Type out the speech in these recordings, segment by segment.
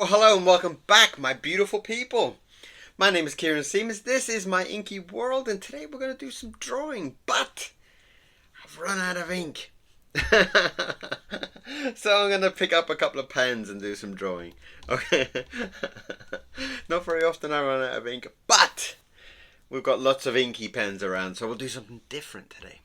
Well, hello and welcome back, my beautiful people. My name is Kieron Seamons. This is my inky world, and today we're going to do some drawing, but I've run out of ink. So I'm going to pick up a couple of pens and do some drawing. Okay. Not very often I run out of ink, but we've got lots of inky pens around, so we'll do something different today.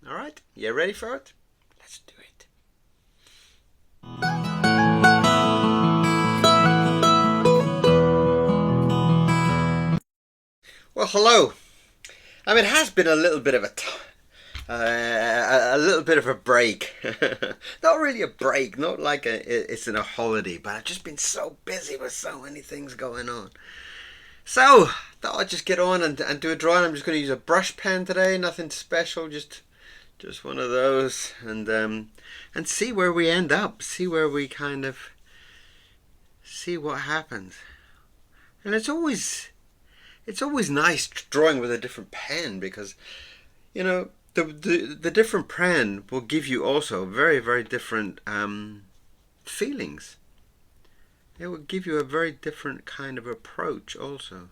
All right? You ready for it? Let's do it. Well, hello. It has been a little bit of a little bit of a break. Not really a break, not like it's in a holiday, but I've just been so busy with so many things going on. So, thought I'd just get on and do a drawing. I'm just going to use a brush pen today, nothing special, just one of those, and see where we end up, see where we kind of see what happens. And it's always nice drawing with a different pen because the different pen will give you also very different feelings. It will give you a very different kind of approach also.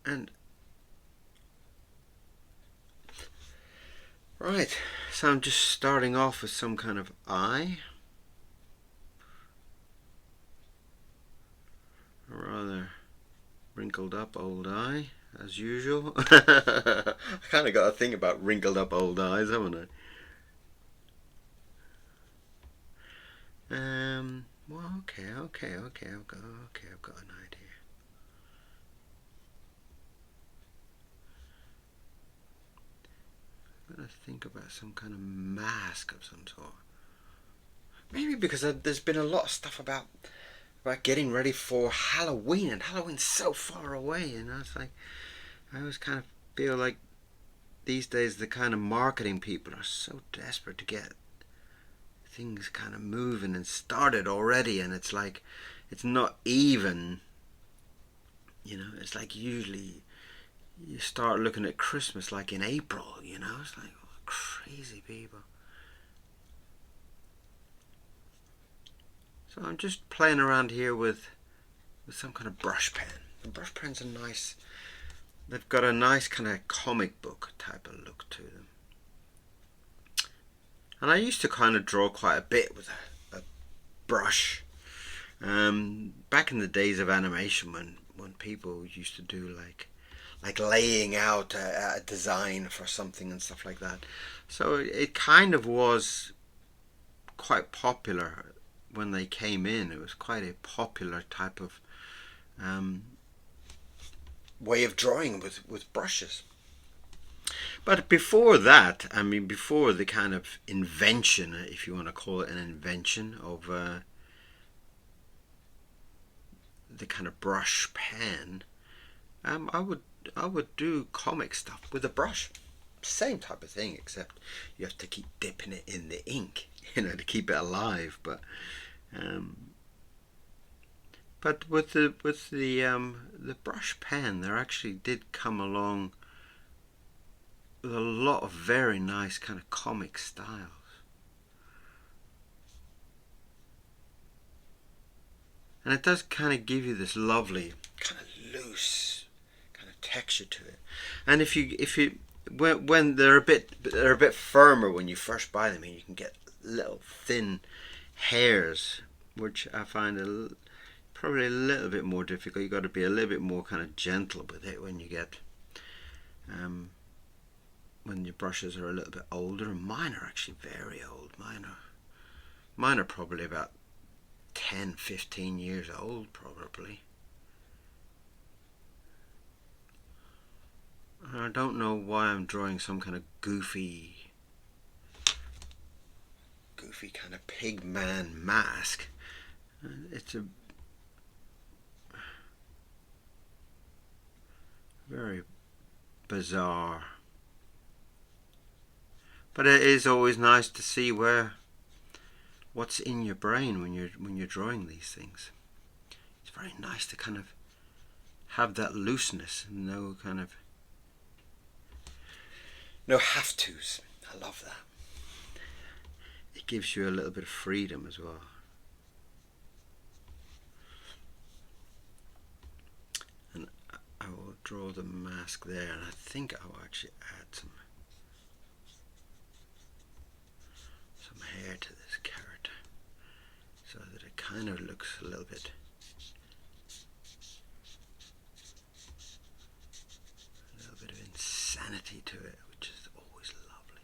And right, so I'm just starting off with some kind of eye. A rather wrinkled up old eye, as usual. I kind of got a thing about wrinkled up old eyes, haven't I? Well, okay. I've got an idea. I'm gonna think about some kind of mask of some sort. Maybe because there's been a lot of stuff about getting ready for Halloween, and Halloween's so far away. It's like I always kind of feel like these days the kind of marketing people are so desperate to get things kind of moving and started already, and it's like it's not even, it's like usually you start looking at Christmas like in April. It's like crazy people. So I'm just playing around here with some kind of brush pen. The brush pens are nice. They've got a nice kind of comic book type of look to them. And I used to kind of draw quite a bit with a brush. Back in the days of animation, when people used to do like laying out a design for something and stuff like that. So it kind of was quite popular when they came in. It was quite a popular type of way of drawing with brushes. But before that, before the kind of invention, if you want to call it an invention, of the kind of brush pen, I would do comic stuff with a brush. Same type of thing, except you have to keep dipping it in the ink, to keep it alive. But with the brush pen, there actually did come along with a lot of very nice kind of comic styles. And it does kind of give you this lovely kind of loose kind of texture to it. And if you when they're a bit firmer when you first buy them, and you can get little thin hairs, which I find probably a little bit more difficult. You've got to be a little bit more kind of gentle with it when you get when your brushes are a little bit older. And mine are actually very old. Mine are probably about 10-15 years old, probably. I don't know why I'm drawing some kind of goofy kind of pig man mask. It's a very bizarre. But it is always nice to see what's in your brain when you're drawing these things. It's very nice to kind of have that looseness and no have tos. I love that. It gives you a little bit of freedom as well. draw the mask there, and I think I'll actually add some hair to this character so that it kind of looks a little bit of insanity to it, which is always lovely.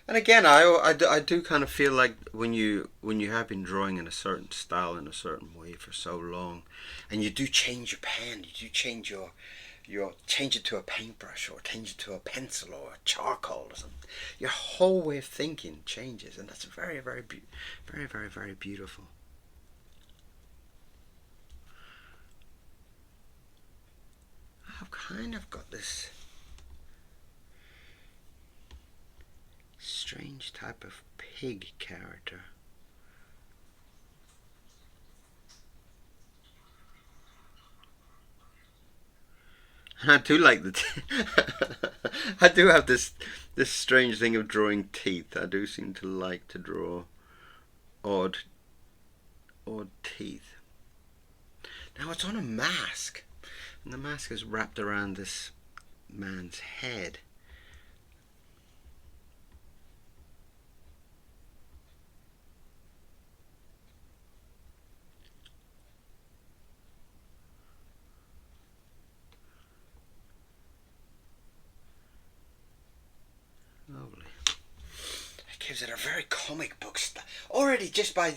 And again, I do kind of feel like when you have been drawing in a certain style in a certain way for so long, and you do change your pen, you do change your change it to a paintbrush or change it to a pencil or a charcoal or something, your whole way of thinking changes, and that's very, very, very beautiful. I've kind of got this strange type of pig character. And I do like I do have this strange thing of drawing teeth. I do seem to like to draw odd teeth. Now it's on a mask, and the mask is wrapped around this man's head. Lovely. It gives it a very comic book style. Already, just by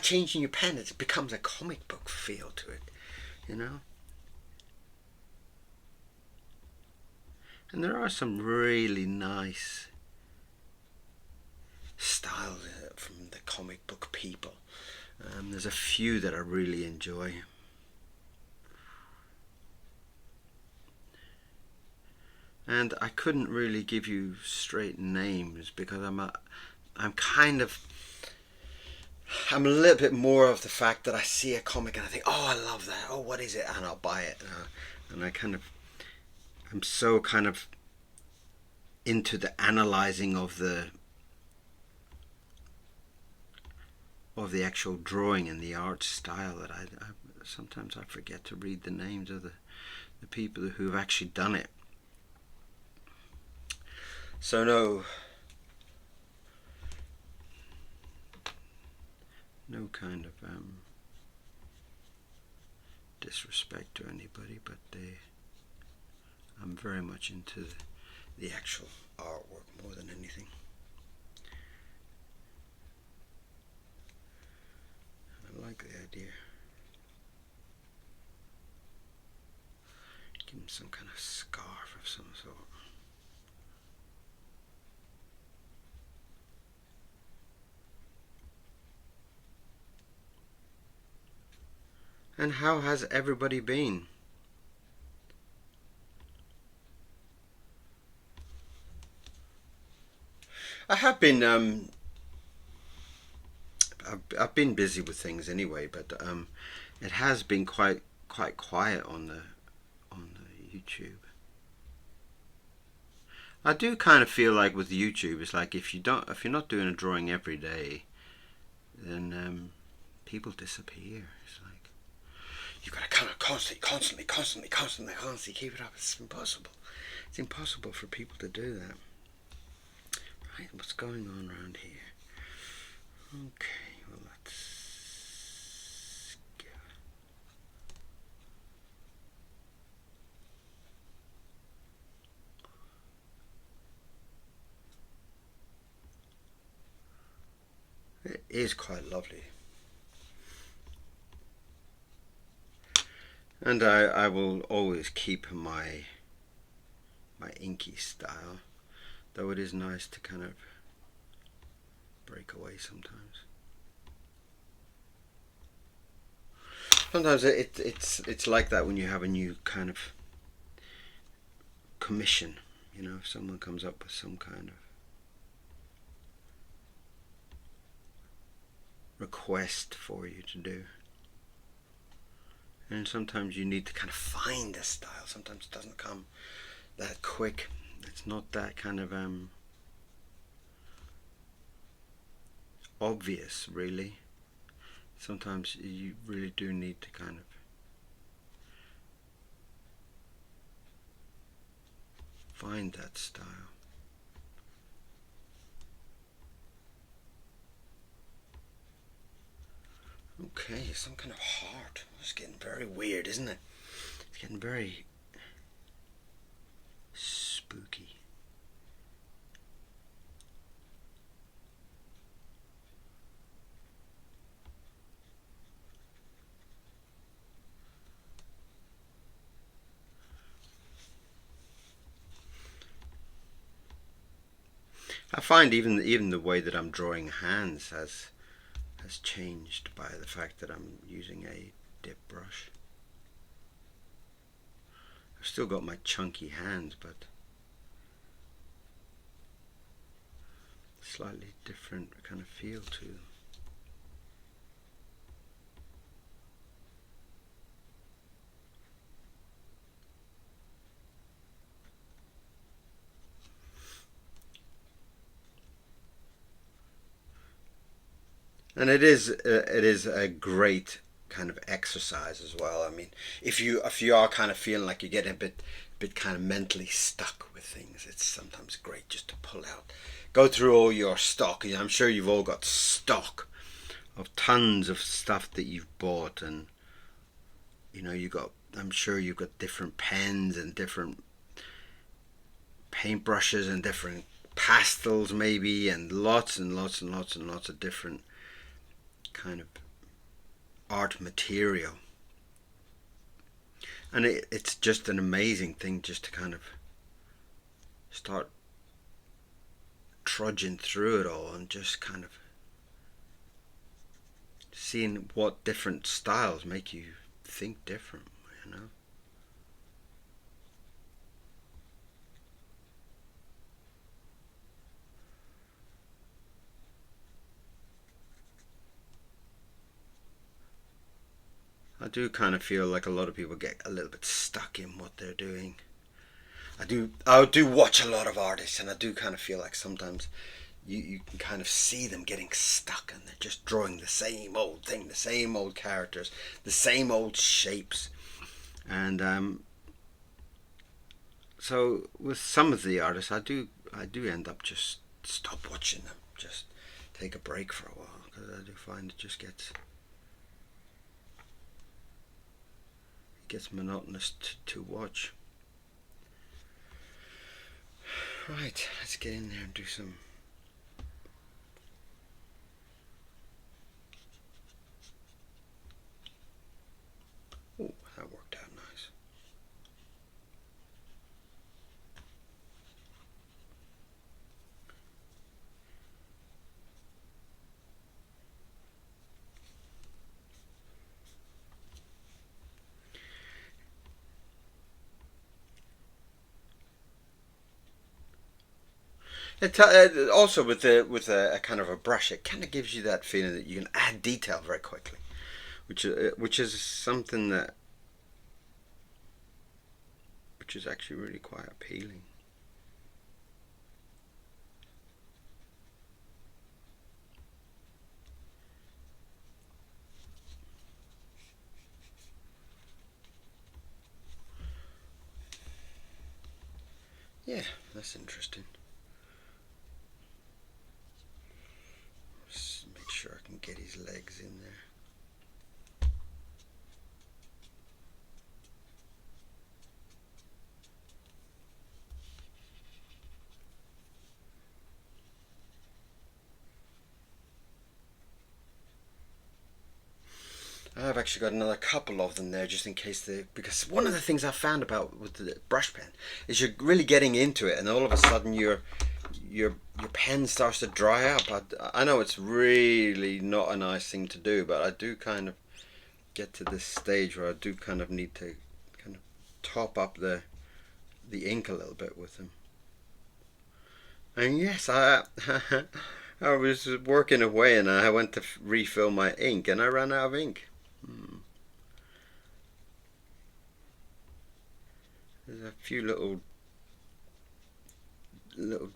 changing your pen, it becomes a comic book feel to it, you know. And there are some really nice styles from the comic book people. There's a few that I really enjoy. And I couldn't really give you straight names because I'm a little bit more of the fact that I see a comic and I think, oh, I love that. Oh, what is it? And I'll buy it. And I'm so kind of into the analyzing of the actual drawing and the art style that I sometimes I forget to read the names of the people who've actually done it. So no kind of disrespect to anybody, but I'm very much into the actual artwork more than anything. I like the idea. Give him some kind of scarf of some sort. And how has everybody been? I have been I've been busy with things anyway, but it has been quite quiet on the YouTube. I do kind of feel like with YouTube, it's like if you're not doing a drawing every day, then people disappear. It's like you've got to kind of constantly keep it up. It's impossible. It's impossible for people to do that. Right, what's going on around here? Okay, well let's go. It is quite lovely. And I will always keep my inky style, though it is nice to kind of break away sometimes. Sometimes it's like that when you have a new kind of commission, you know, if someone comes up with some kind of request for you to do. And sometimes you need to kind of find a style. Sometimes it doesn't come that quick. It's not that kind of obvious, really. Sometimes you really do need to kind of find that style. Okay, some kind of heart. It's getting very weird, isn't it? It's getting very spooky. I find even the way that I'm drawing hands has changed by the fact that I'm using a dip brush. I've still got my chunky hands, but slightly different kind of feel to them. And it is a great kind of exercise as well. I mean, if you are kind of feeling like you're getting a bit kind of mentally stuck with things, it's sometimes great just to pull out, go through all your stock. I'm sure you've all got stock of tons of stuff that you've bought, and I'm sure you've got different pens and different paintbrushes and different pastels maybe, and lots and lots and lots and lots of different kind of art material. And it's just an amazing thing just to kind of start trudging through it all and just kind of seeing what different styles make you think different, you know. I do kind of feel like a lot of people get a little bit stuck in what they're doing. I do watch a lot of artists, and I do kind of feel like sometimes you can kind of see them getting stuck, and they're just drawing the same old thing, the same old characters, the same old shapes. And so with some of the artists, I do end up just stop watching them, just take a break for a while, because I do find it just gets monotonous to watch. Right, let's get in there and do some. Oh, that worked out nice. Also with a kind of a brush, it kind of gives you that feeling that you can add detail very quickly, which is something which is actually really quite appealing. Yeah, that's interesting. Just make sure I can get his legs in there. I've actually got another couple of them there just in case because one of the things I found about with the brush pen is you're really getting into it, and all of a sudden your pen starts to dry up. I know it's really not a nice thing to do, but I do kind of get to this stage where I do kind of need to kind of top up the ink a little bit with them. And yes, I was working away and I went to refill my ink and I ran out of ink. There's a few little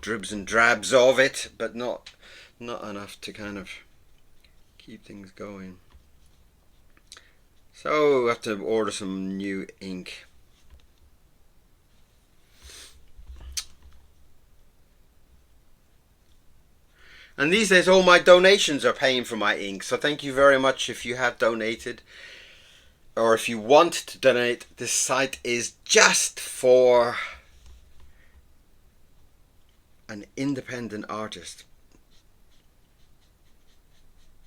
dribs and drabs of it, but not enough to kind of keep things going. So I have to order some new ink. And these days all my donations are paying for my ink, so thank you very much if you have donated, or if you want to donate. This site is just for an independent artist.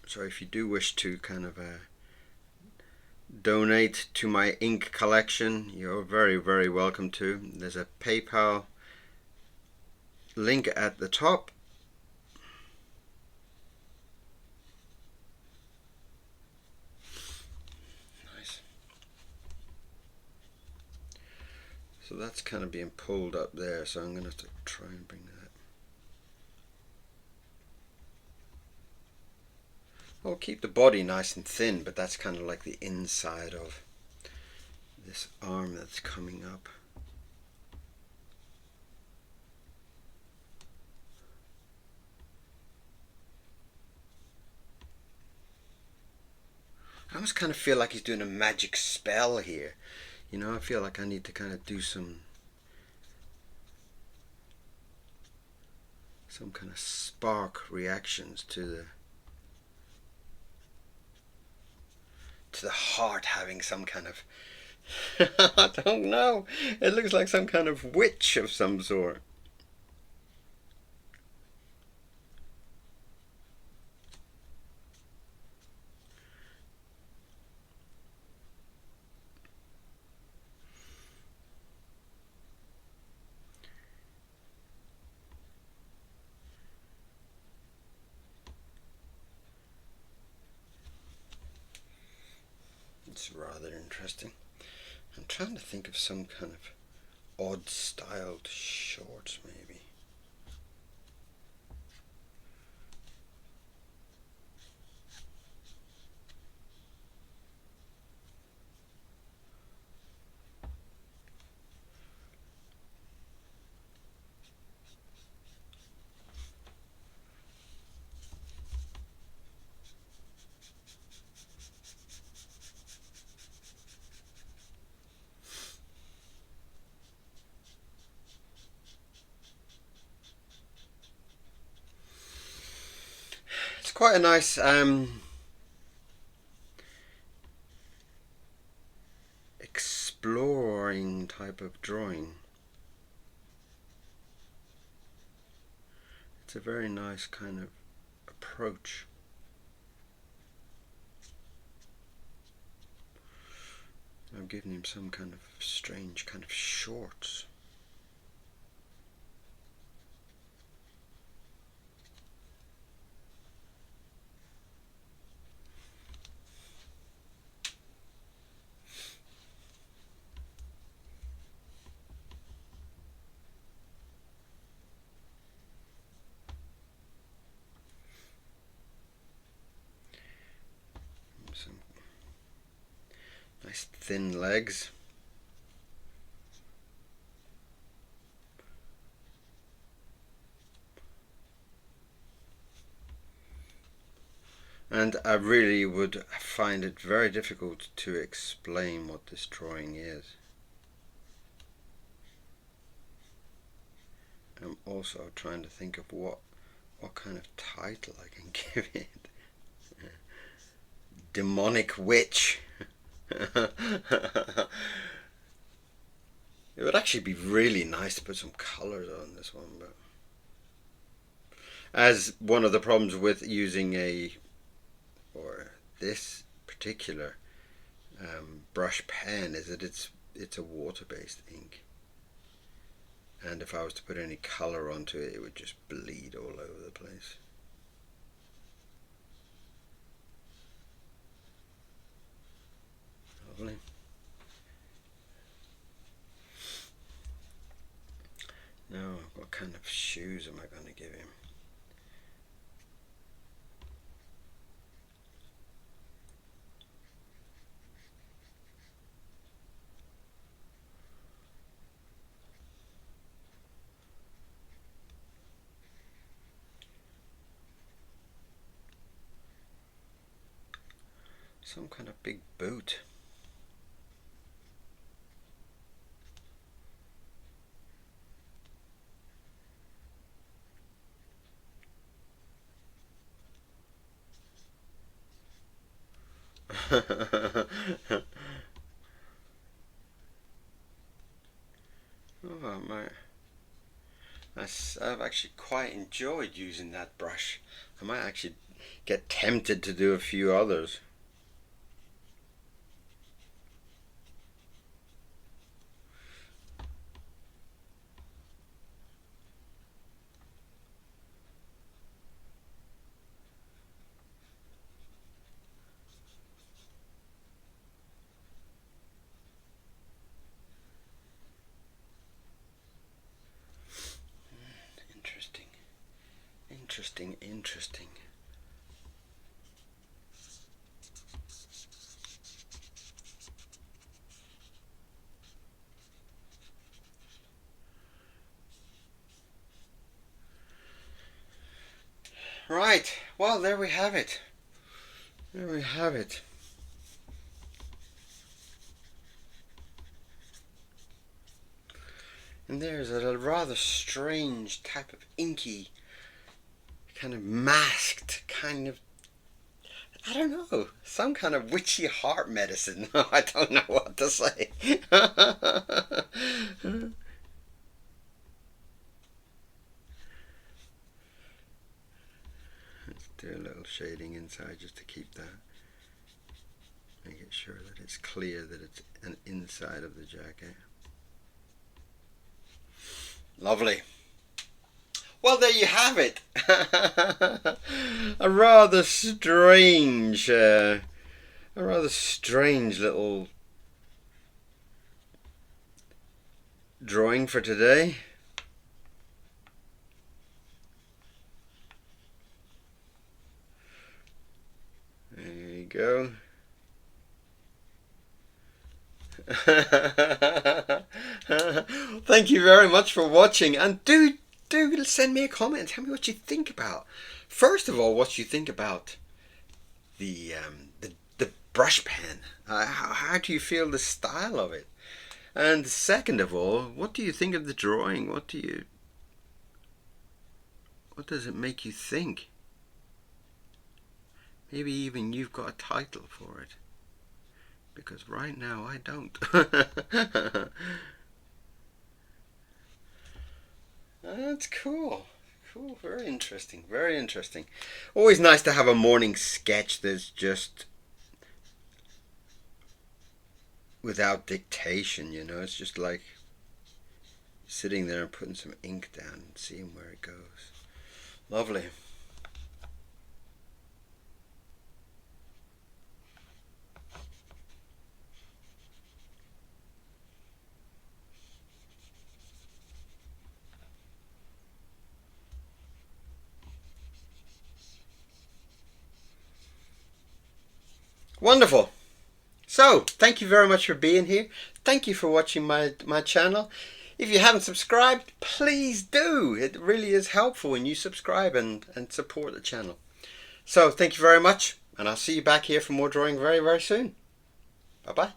So if you do wish to kind of donate to my ink collection, you're very, very welcome to. There's a PayPal link at the top. Nice. So that's kind of being pulled up there, so I'm going to have to try and bring that. I'll keep the body nice and thin, but that's kind of like the inside of this arm that's coming up. I almost kind of feel like he's doing a magic spell here. You know, I feel like I need to kind of do some kind of spark reactions to the heart having some kind of I don't know. It looks like some kind of witch of some sort. It's rather interesting. I'm trying to think of some kind of odd styled shorts maybe. It's quite a nice exploring type of drawing. It's a very nice kind of approach. I'm giving him some kind of strange kind of shorts. Some nice thin legs. And I really would find it very difficult to explain what this drawing is. I'm also trying to think of what kind of title I can give it. Demonic witch. It would actually be really nice to put some colors on this one, but as one of the problems with using this particular brush pen is that it's a water-based ink, and if I was to put any color onto it, it would just bleed all over the place. Lovely. Now, what kind of shoes am I going to give him? Some kind of big boot. Oh my! I've actually quite enjoyed using that brush. I might actually get tempted to do a few others. Interesting. Right, well, there we have it. There we have it. And there's a rather strange type of inky, kind of masked, kind of, I don't know, some kind of witchy heart medicine. I don't know what to say. Let's do a little shading inside just to keep that, make it sure that it's clear that it's an inside of the jacket. Lovely. Well, there you have it. A rather strange little drawing for today. There you go. Thank you very much for watching, and do send me a comment. Tell me what you think about. First of all, what you think about the brush pen. How do you feel the style of it? And second of all, what do you think of the drawing? What does it make you think? Maybe even you've got a title for it. Because right now I don't. That's cool. Cool, very interesting, very interesting. Always nice to have a morning sketch that's just without dictation, you know. It's just like sitting there and putting some ink down and seeing where it goes. Lovely. Wonderful. So, thank you very much for being here. Thank you for watching my channel. If you haven't subscribed, please do. It really is helpful when you subscribe and support the channel. So, thank you very much, and I'll see you back here for more drawing very, very soon. Bye-bye.